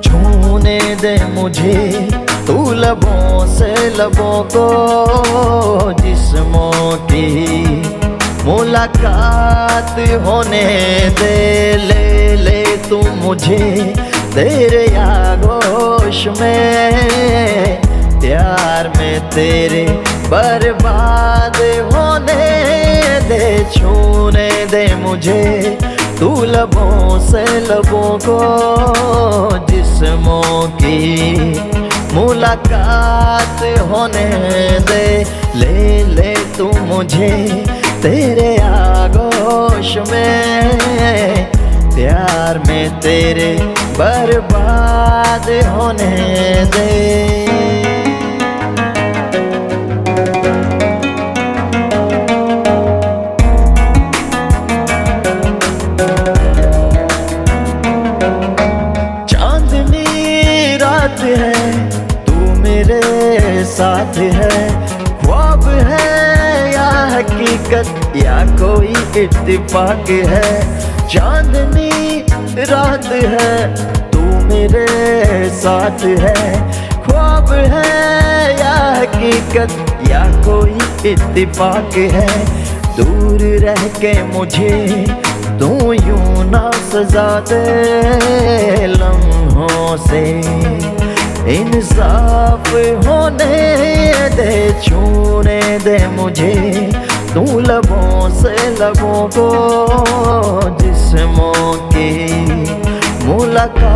छूने दे मुझे तू लबों से लबों को, जिस्मों की मुलाकात होने दे। ले ले तू मुझे तेरे आगोश में, प्यार में तेरे बर्बाद होने दे। छूने दे मुझे तू लबों से लबों को, जिस्मों की मुलाकात होने दे। ले ले तू मुझे तेरे आगोश में, प्यार में तेरे बर्बाद होने दे। है तू मेरे साथ है, ख्वाब है या हकीकत या कोई इत्तेफाक है। चांदनी रात है तू मेरे साथ है, ख्वाब है या हकीकत या कोई इत्तेफाक है। दूर रह के मुझे तू यूं ना सजा दे, लम्हों से इंसाफ होने दे। छूने दे मुझे तू लबों से लबों को, जिस्मों की मुलाकात।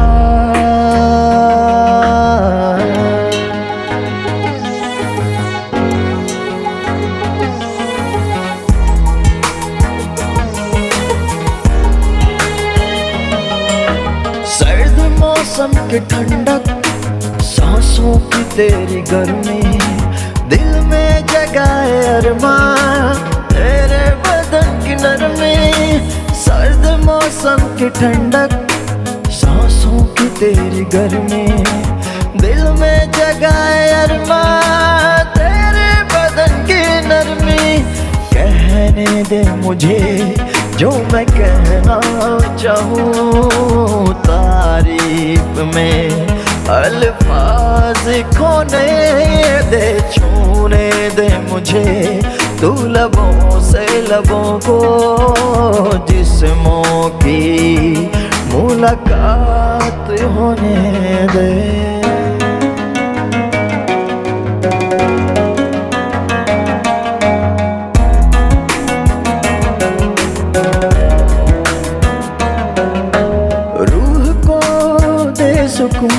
सर्द मौसम की ठंडक, सांसों की तेरी गर्मी, दिल में जगाए अरमां तेरे बदन की नरमी। सर्द मौसम की ठंडक, सांसों की तेरी गर्मी, दिल में जगाए अरमां तेरे बदन की नरमी। कहने दे मुझे जो मैं कहना चाहूँ, तारीफ में अल्फाज खोने दे। छूने दे मुझे तू लबों से लबों को, जिस्मों की मुलाकात होने दे। रूह को दे सुकून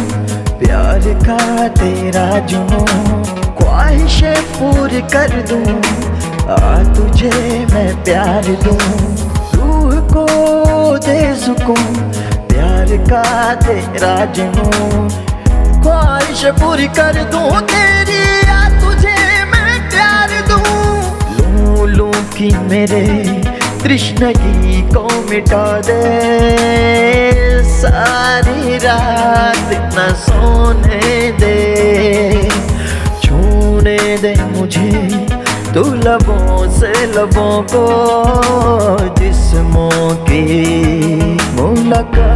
प्यार का तेरा जुनून, ख्वाहिशें पूरी कर दूं, आ तुझे मैं प्यार दूं। रूह को दे सुकून प्यार का तेरा जुनून, ख्वाहिशें पूरी कर दूं तेरी, आ तुझे मैं प्यार दूं। लूं लूं की मेरे तृष्णगी को मिटा दे, सारी रात न सोने दे। छूने दे मुझे तू लबों से लबों को, जिस्मों की मुलाकात।